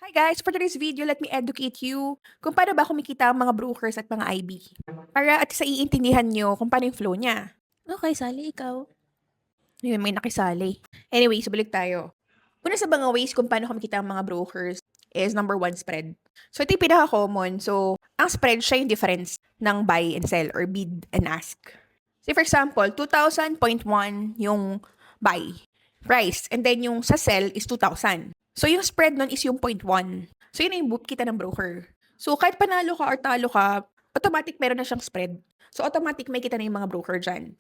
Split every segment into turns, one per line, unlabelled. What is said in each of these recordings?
Hi guys! For today's video, let me educate you kung paano ba kumikita ang mga brokers at mga IB. Para at sa iintindihan nyo kung paano yung flow niya. Okay, Sally, ikaw. Yun, may nakisali. Anyway, so balik tayo. Una sa mga ways kung paano kumikita ang mga brokers is number one, spread. So ito yung pinaka-common. So, ang spread siya yung difference ng buy and sell or bid and ask. Say for example, 2,000.1 yung buy price and then yung sa sell is 2,000. So, yung spread nun is yung 0.1. So, yun na yung kita ng broker. So, kahit panalo ka or talo ka, automatic meron na siyang spread. So, automatic may kita na yung mga broker dyan.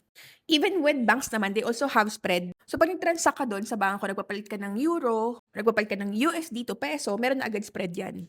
Even with banks naman, they also have spread. So, pag nag-transact ka doon sa bangko, nagpapalit ka ng euro, nagpapalit ka ng USD to peso, meron na agad spread yan.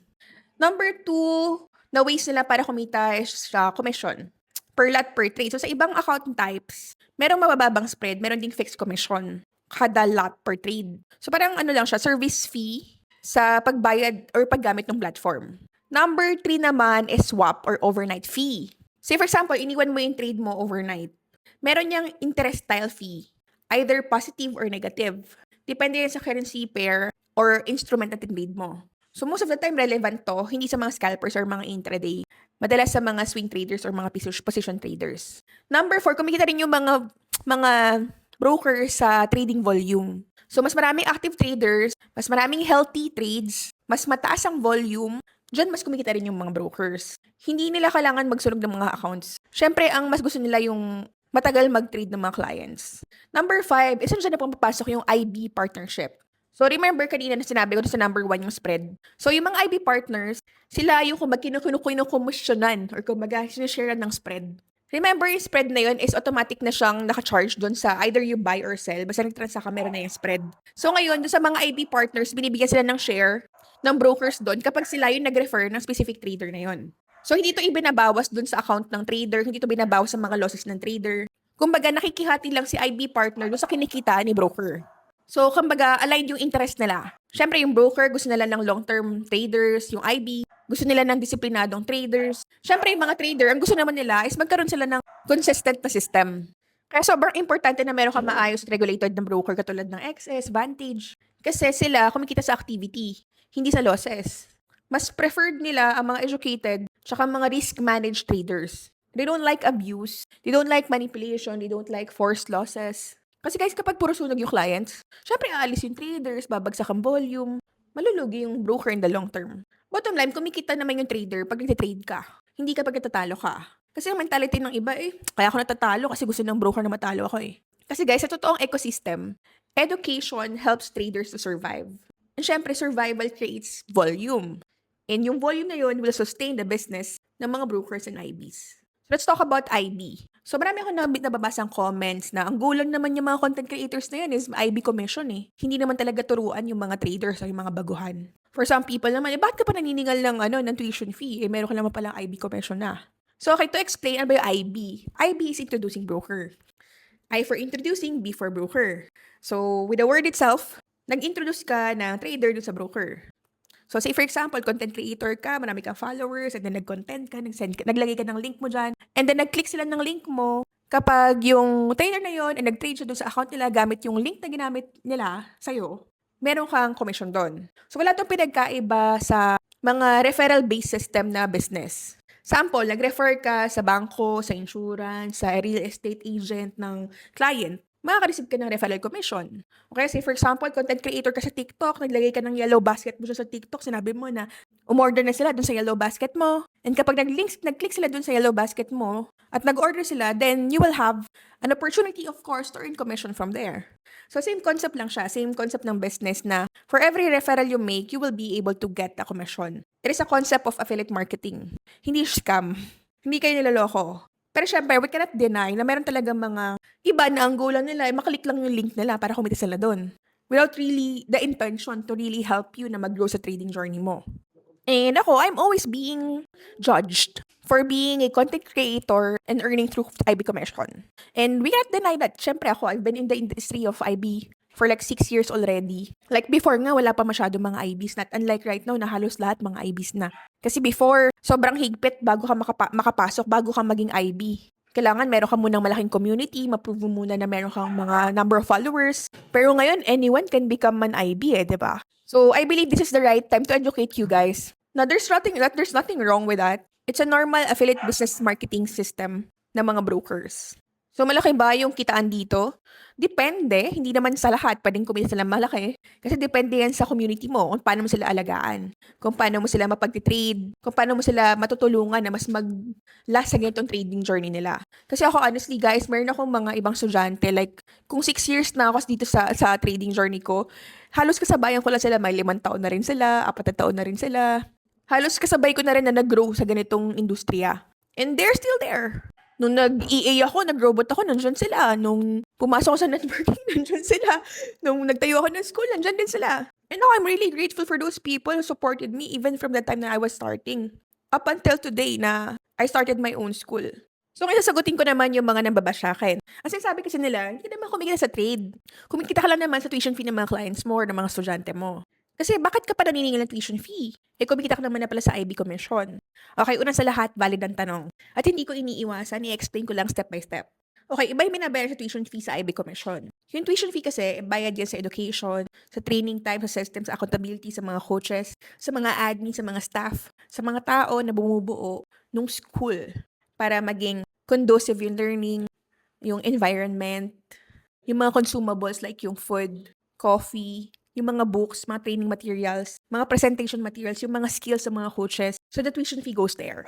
Number two, na ways nila para kumita is sa commission. Per lot per trade. So, sa ibang account types, merong mabababang spread, meron ding fixed commission kada lot per trade. So parang ano lang siya, service fee sa pagbayad or paggamit ng platform. Number 3 naman is swap or overnight fee. Say for example, iniwan mo yung trade mo overnight. Meron niyang interest style fee, either positive or negative. Depende yan sa currency pair or instrument na tinrade mo. So most of the time relevant to, hindi sa mga scalpers or mga intraday. Madalas sa mga swing traders or mga position traders. Number 4, kumikita rin yung mga broker sa trading volume. So, mas maraming active traders, mas maraming healthy trades, mas mataas ang volume, dyan mas kumikita rin yung mga brokers. Hindi nila kailangan magsunog ng mga accounts. Siyempre, ang mas gusto nila yung matagal mag-trade ng mga clients. Number 5, isa dyan na papasok yung IB partnership. So, remember kanina na sinabi ko sa number 1 yung spread. So, yung mga IB partners, sila yung kinukumusyonan or kumbaga sinishare ng spread. Remember, yung spread na yun is automatic na siyang naka-charge doon sa either you buy or sell. Basta nag-transact ka, meron na yung spread. So ngayon, doon sa mga IB partners, binibigyan sila ng share ng brokers doon kapag sila yung nag-refer ng specific trader na yun. So hindi ito ibinabawas doon sa account ng trader, hindi ito binabawas sa mga losses ng trader. Kumbaga, nakikihati lang si IB partner doon sa kinikita ni broker. So, kumbaga, aligned yung interest nila. Siyempre, yung broker, gusto nila ng long-term traders, yung IB, gusto nila ng disiplinadong traders. Siyempre, yung mga trader, ang gusto naman nila is magkaroon sila ng consistent na system. Kaya sobrang importante na meron ka maayos regulated ng broker katulad ng XS, Vantage. Kasi sila kumikita sa activity, hindi sa losses. Mas preferred nila ang mga educated tsaka mga risk-managed traders. They don't like abuse, they don't like manipulation, they don't like forced losses. Kasi guys, kapag puro sunog yung clients, syempre aalis yung traders, babagsak ang volume, malulugi yung broker in the long term. Bottom line, kumikita naman yung trader pag nagtitrade ka. Hindi kapag natatalo ka. Kasi ang mentality ng iba kaya ako natatalo kasi gusto ng broker na matalo ako Kasi guys, sa totoong ecosystem, education helps traders to survive. And syempre, survival creates volume. And yung volume na yun will sustain the business ng mga brokers and IBs. Let's talk about IB. So marami akong nababasang comments na ang gulang naman yung mga content creators na yan is IB commission Hindi naman talaga turuan yung mga traders o yung mga baguhan. For some people naman, bakit ka pa naniningal ng tuition fee? Meron ka naman palang IB commission na. So okay, to explain, ano ba yung IB? IB is introducing broker. I for introducing, B for broker. So with the word itself, nag-introduce ka ng trader dun sa broker. So, say for example, content creator ka, marami kang followers, and then nag-content ka, naglagay ka ng link mo dyan, and then nag-click sila ng link mo, kapag yung trader na yon and nag-trade siya doon sa account nila gamit yung link na ginamit nila sa'yo, meron kang commission doon. So, wala itong pinagkaiba sa mga referral-based system na business. Sample, nag-refer ka sa bangko, sa insurance, sa real estate agent ng client, makaka-receive ka ng referral commission. Okay, say for example, content creator ka sa TikTok, naglagay ka ng yellow basket mo sa TikTok, sinabi mo na umorder na sila dun sa yellow basket mo. And kapag nag-click sila dun sa yellow basket mo at nag-order sila, then you will have an opportunity, of course, to earn commission from there. So same concept lang siya, same concept ng business na for every referral you make, you will be able to get a commission. It is a concept of affiliate marketing. Hindi scam. Hindi kayo niloloko. Pero syempre, we cannot deny na meron talaga mga iba na ang goal nila ay makalik lang yung link nila para kumita sila doon. Without really the intention to really help you na mag-grow sa trading journey mo. And ako, I'm always being judged for being a content creator and earning through IB commission. And we cannot deny that. Syempre ako, I've been in the industry of IB for like 6 years already. Like before nga, wala pa masyado mga IBs. Not unlike right now na halos lahat mga IBs na. Kasi before, sobrang higpit bago ka makapasok, bago ka maging IB. Kailangan meron ka munang malaking community, ma-prove mo muna na meron kang mga number of followers. Pero ngayon, anyone can become an IB eh, di ba? So, I believe this is the right time to educate you guys. Now, there's nothing wrong with that. It's a normal affiliate business marketing system ng mga brokers. So, malaki ba yung kitaan dito? Depende. Hindi naman sa lahat pwedeng kumita sila malaki. Kasi depende yan sa community mo, kung paano mo sila alagaan, kung paano mo sila mapag-trade, kung paano mo sila matutulungan na mas mag-last sa ganitong trading journey nila. Kasi ako, honestly guys, meron akong mga ibang estudyante, like, kung 6 years na ako dito sa trading journey ko, halos kasabayan ko lang sila, may 5 taon na rin sila, 4 taon na rin sila. Halos kasabay ko na rin na nag-grow sa ganitong industriya. And they're still there. Nung nag-EA ako, nag-robot ako, nandyan sila. Nung pumasok ako sa networking, nandyan sila. Nung nagtayo ako ng school, nandyan din sila. And now, I'm really grateful for those people who supported me even from the time na I was starting. Up until today na I started my own school. So, ngayon sasagutin ko naman yung mga nambabasya akin. Kasi sabi kasi nila, hindi naman kumikita sa trade. Kumikita ka lang naman sa tuition fee ng mga clients mo or ng mga estudyante mo. Kasi bakit ka pa naniningil ng tuition fee? Kumikita ka naman na pala sa IB commission. Okay, una sa lahat, valid ang tanong. At hindi ko iniiwasan, i-explain ko lang step by step. Okay, iba yung binabayar sa tuition fee sa IB commission. Yung tuition fee kasi, bayad yan sa education, sa training time, sa systems, sa accountability, sa mga coaches, sa mga admin, sa mga staff, sa mga tao na bumubuo nung school para maging conducive yung learning, yung environment, yung mga consumables like yung food, coffee, yung mga books, mga training materials, mga presentation materials, yung mga skills sa mga coaches. So the tuition fee goes there.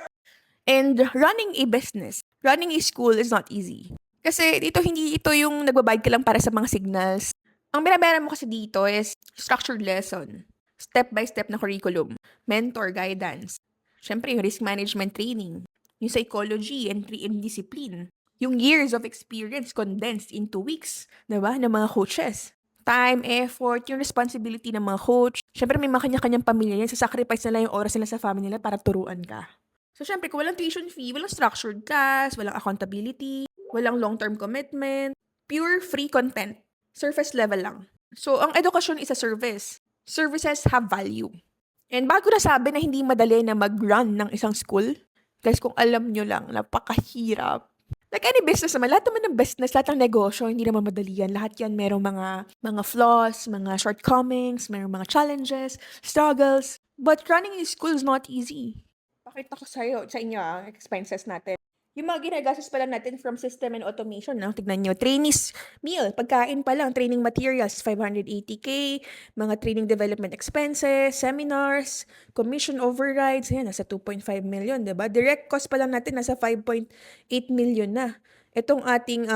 And running a business, running a school is not easy. Kasi dito, hindi ito yung nagbabayad ka lang para sa mga signals. Ang binabayaran mo kasi dito is structured lesson, step-by-step na curriculum, mentor, guidance, syempre yung risk management training, yung psychology, entry and discipline, yung years of experience condensed into weeks, diba, ng mga coaches. Time, effort, yung responsibility ng mga coach. Syempre, may mga kanya-kanyang pamilya yan. Sasacrifice nila yung oras nila sa family nila para turuan ka. So, syempre, kung walang tuition fee, walang structured class, walang accountability, walang long-term commitment, pure free content. Surface level lang. So, ang edukasyon is a service. Services have value. And bago na sabi na hindi madali na mag-run ng isang school, guys, kung alam nyo lang, napakahirap. Like any business naman, lahat naman ng business, lahat ng negosyo, hindi naman madali yan. Lahat yan merong mga flaws, mga shortcomings, merong mga challenges, struggles. But running a school is not easy. Pakita ko sa inyo ang expenses natin. Yung mga ginagastos pa lang natin from system and automation, no? Tignan nyo, trainees meal, pagkain pa lang, training materials, 580K, mga training development expenses, seminars, commission overrides, yan, nasa 2.5 million, diba? Direct cost pa lang natin, nasa 5.8 million na. Itong ating,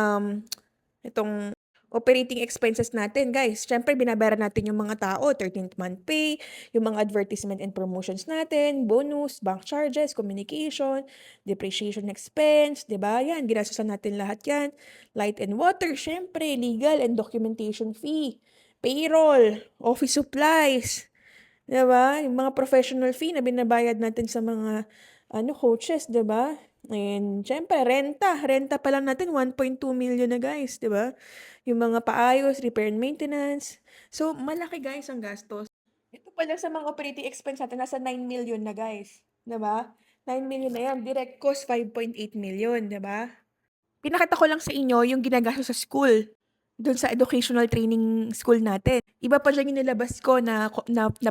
itong operating expenses natin, guys. Syempre, binabayaran natin yung mga tao, 13th month pay, yung mga advertisement and promotions natin, bonus, bank charges, communication, depreciation expense, di ba? Yan, ginastosan natin lahat yan. Light and water, syempre, legal and documentation fee, payroll, office supplies, di ba? Yung mga professional fee na binabayad natin sa mga coaches, di ba? And syempre, renta pa lang natin 1.2 million na, guys, di ba? Yung mga paayos, repair and maintenance. So, malaki, guys, ang gastos. Ito pa lang sa mga operating expense natin, nasa 9 million na, guys. Diba? 9 million na yan. Direct cost, 5.8 million, diba? Pinakita ko lang sa inyo yung ginagastos sa school. Doon sa educational training school natin. Iba pa dyan yung nilabas ko na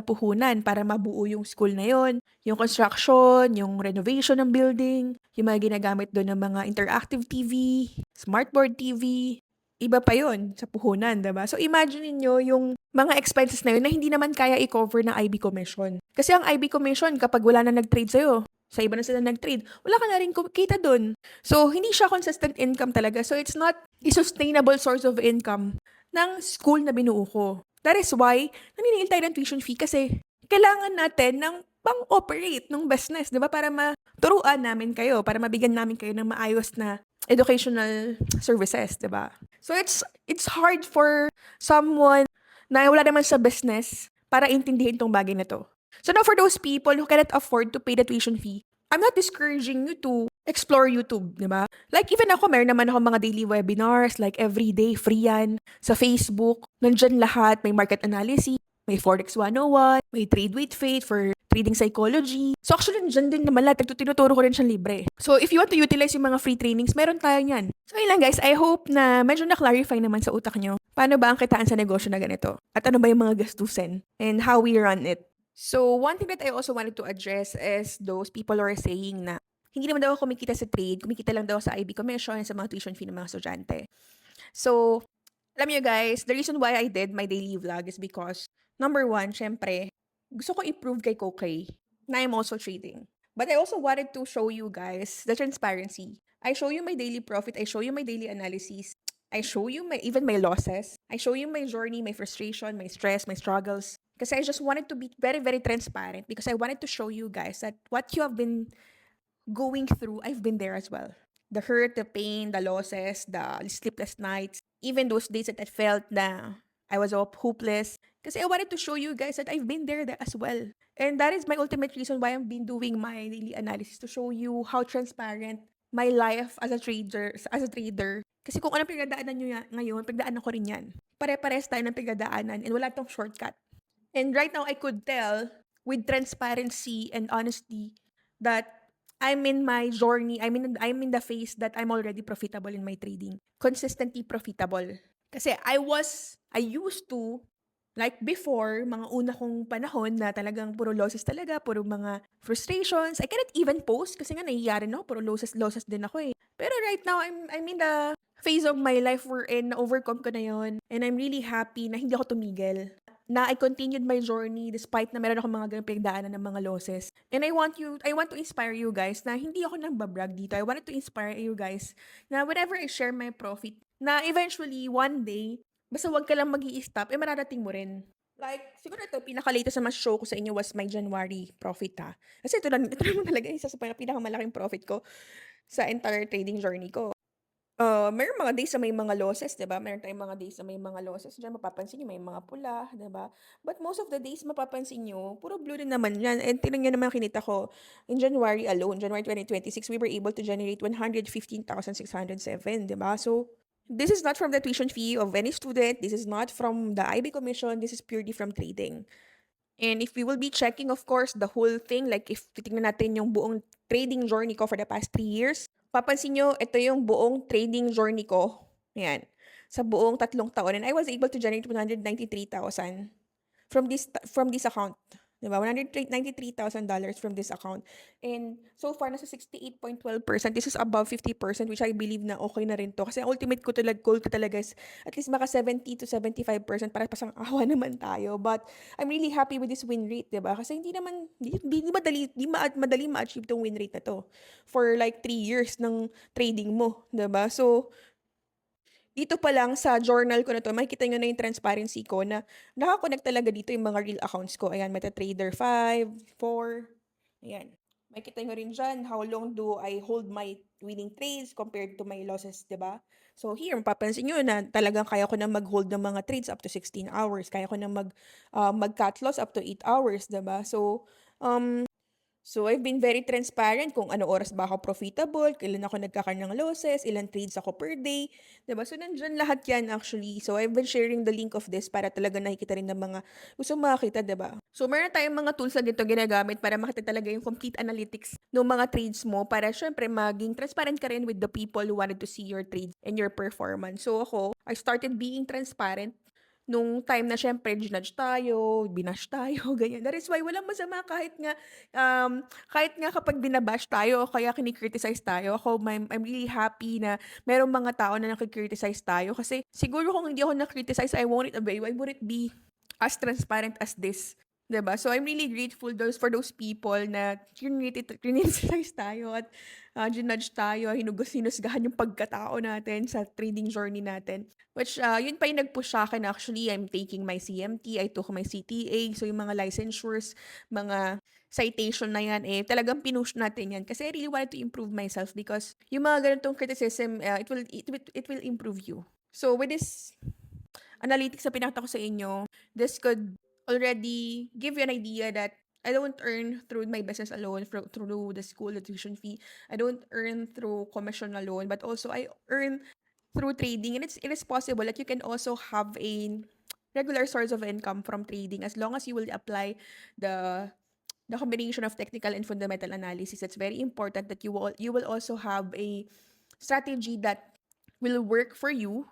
puhunan para mabuo yung school na yon. Yung construction, yung renovation ng building, yung mga ginagamit doon ng mga interactive TV, smartboard TV. Iba pa yon sa puhunan, diba? So, imagine niyo yung mga expenses na yun na hindi naman kaya i-cover ng IB Commission. Kasi ang IB Commission, kapag wala na nag-trade sa'yo, sa iba na sila nag-trade, wala ka na rin kita dun. So, hindi siya consistent income talaga. So, it's not a sustainable source of income ng school na binuo ko. That is why, naniningil tayo ng tuition fee kasi kailangan natin ng pang-operate ng business, di ba? Para maturuan namin kayo, para mabigyan namin kayo ng maayos na educational services, di ba? So, it's hard for someone na wala naman sa business para intindihin tong bagay na to. So, now for those people who cannot afford to pay the tuition fee, I'm not discouraging you to explore YouTube, di ba? Like, even ako, meron naman ako mga daily webinars, like everyday, free yan, sa Facebook. Nandyan lahat, may market analysis, may Forex 101, may Trade with Faith for trading psychology. So actually, dyan din naman lahat. Tinuturo ko rin siyang libre. So if you want to utilize yung mga free trainings, meron tayo niyan. So yun lang guys, I hope na medyo na-clarify naman sa utak nyo. Paano ba ang kitaan sa negosyo na ganito? At ano ba yung mga gastusin? And how we run it? So one thing that I also wanted to address is those people who are saying na hindi naman daw ako kumikita sa trade, kumikita lang daw sa IB commission, sa mga tuition fee ng mga estudyante. So, alam niyo guys, the reason why I did my daily vlog is because, number one, syempre, gusto ko i-prove kay Kokay na I'm also trading. But I also wanted to show you guys the transparency. I show you my daily profit, I show you my daily analysis, I show you even my losses, I show you my journey, my frustration, my stress, my struggles. Kasi I just wanted to be very, very transparent because I wanted to show you guys that what you have been going through, I've been there as well. The hurt, the pain, the losses, the sleepless nights, even those days that I felt na I was all hopeless. Kasi I wanted to show you guys that I've been there as well. And that is my ultimate reason why I've been doing my daily analysis, to show you how transparent my life as a trader. Kasi kung anong pinagdaanan nyo ngayon, pinagdaanan ko rin yan. Pare-pares tayo ng pinagdaanan and wala tong shortcut. And right now, I could tell with transparency and honesty that I'm in my journey. I'm in the phase that I'm already profitable in my trading. Consistently profitable. Kasi I used to, like before, mga una kong panahon na talagang puro losses talaga, puro mga frustrations. I cannot even post kasi nga nahihiya rin ako, puro losses din ako eh. Pero right now, I'm in the phase of my life wherein na-overcome ko na yon. And I'm really happy na hindi ako tumigil. Na I continued my journey despite na meron ako mga ganung pinagdaanan ng mga losses. And I want to inspire you guys na hindi ako nang babrag dito. I wanted to inspire you guys na whenever I share my profit, na eventually, one day, basta wag ka lang mag-i-stop, mararating mo rin. Like, siguro ito, pinaka-latest na mas-show ko sa inyo was my January profit ha. Kasi ito naman talaga isa sa pinakamalaking profit ko sa entire trading journey ko. Merong mga days na may mga losses, 'di ba? Meron tayong mga days na may mga losses diyan, mapapansin niyo may mga pula, 'di ba? But most of the days mapapansin niyo, puro blue din naman 'yan. And tingnan niyo naman kinita ko, in January alone, January 2026, we were able to generate 115,607, 'di ba? So, this is not from the tuition fee of any student. This is not from the IB commission. This is purely from trading. And if we will be checking, of course, the whole thing, like if titingnan natin yung buong trading journey ko for the past 3 years, papansin nyo, ito yung buong trading journey ko. Ayan. Sa buong 3 taon. And I was able to generate 193,000 from this account. Diba? $193,000 from this account. And so far, nasa 68.12%. This is above 50%, which I believe na okay na rin to. Kasi ang ultimate goal ko talaga is at least maka 70 to 75% para pasang awa naman tayo. But I'm really happy with this win rate, diba? Kasi hindi madali ma-achieve tong win rate na to for like 3 years ng trading mo, diba? So, dito pa lang sa journal ko na to, makikita nyo na yung transparency ko na nakakonect talaga dito yung mga real accounts ko. Ayan, MetaTrader 5, 4. Ayan. Makikita nyo rin dyan, how long do I hold my winning trades compared to my losses, diba? So here, mapapansin nyo na talagang kaya ko na mag-hold ng mga trades up to 16 hours. Kaya ko na mag-cut loss up to 8 hours, diba? So, I've been very transparent kung ano oras ba ako profitable, kailan ako nagkakaroon ng losses, ilang trades ako per day, 'di ba? So, nandyan lahat yan actually. So, I've been sharing the link of this para talaga nakikita rin ng mga gusto makakita, 'di ba? So, meron tayong mga tools na dito ginagamit para makita talaga yung complete analytics ng mga trades mo para syempre maging transparent ka rin with the people who wanted to see your trades and your performance. So, ako, I started being transparent nung time na syempre ginudge tayo, binash tayo, ganyan. That is why walang masama kahit nga kapag binabash tayo o kaya kini-criticize tayo, I'm really happy na merong mga tao na nakikriticize tayo kasi siguro kung hindi ako na-criticize, I wouldn't be as transparent as this. 'Di ba? So, I'm really grateful for those people na criticize tayo at ginudge tayo, hinusgahan yung pagkatao natin sa trading journey natin. Which, yun pa yung nag-push sa akin. Actually, I'm taking my CMT, I took my CTA, so yung mga licensures, mga citation na yan, talagang pinush natin yan. Kasi I really wanted to improve myself because yung mga ganitong criticism, it will improve you. So, with this analytics na pinakita ko sa inyo, this could already give you an idea that I don't earn through my business alone, through the school, the tuition fee. I don't earn through commission alone, but also I earn through trading. And it is possible that you can also have a regular source of income from trading as long as you will apply the the combination of technical and fundamental analysis, it's very important that you will also have a strategy that will work for you.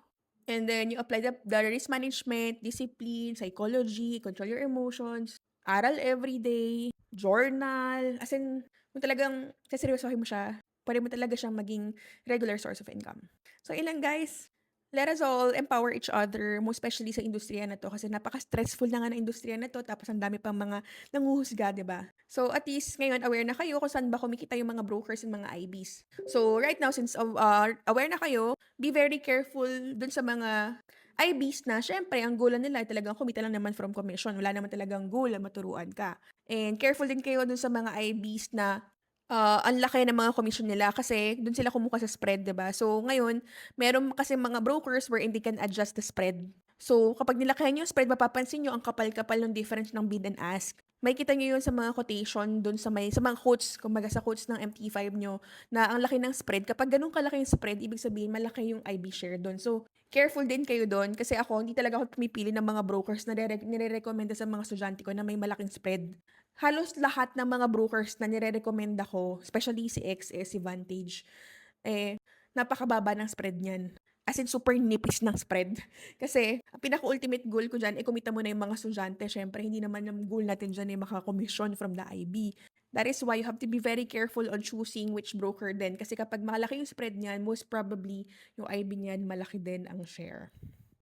And then you apply the risk management, discipline, psychology, control your emotions, aral every day, journal. As in, kung talagang saseryosohin mo siya, pwede mo talaga siyang maging regular source of income. So, ilang guys, let us all empower each other, most especially sa industriya na to kasi napaka-stressful na nga ng industriya na to tapos ang dami pang mga nanguhusga, 'di ba? So at least ngayon aware na kayo kung saan ba kumikita yung mga brokers and mga IBs. So right now since aware na kayo, be very careful dun sa mga IBs na syempre ang goal nila ay talagang kumita lang naman from commission. Wala naman talagang goal na maturuan ka. And careful din kayo dun sa mga IBs na ang laki ng mga commission nila kasi dun sila kumuha sa spread, 'di ba? So ngayon, meron kasi mga brokers wherein they can adjust the spread. So kapag nilakayan yung spread, mapapansin nyo ang kapal-kapal ng difference ng bid and ask. Makikita nyo yun sa mga quotation dun sa mga quotes, kumbaga sa quotes ng MT5 nyo, na ang laki ng spread. Kapag ganun kalaki yung spread, ibig sabihin malaki yung IB share dun. So careful din kayo dun kasi ako, hindi talaga ako pumipili ng mga brokers na nire-recommenda sa mga estudyante ko na may malaking spread. Halos lahat ng mga brokers na nire-recommend ako, especially si XS, si Vantage, eh, napakababa ng spread niyan. As in, super nipis ng spread. Kasi, ang pinaka-ultimate goal ko dyan, kumita mo na yung mga estudyante. Syempre, hindi naman yung goal natin dyan ay makakomission from the IB. That is why you have to be very careful on choosing which broker din. Kasi kapag malaki yung spread niyan, most probably, yung IB niyan, malaki din ang share.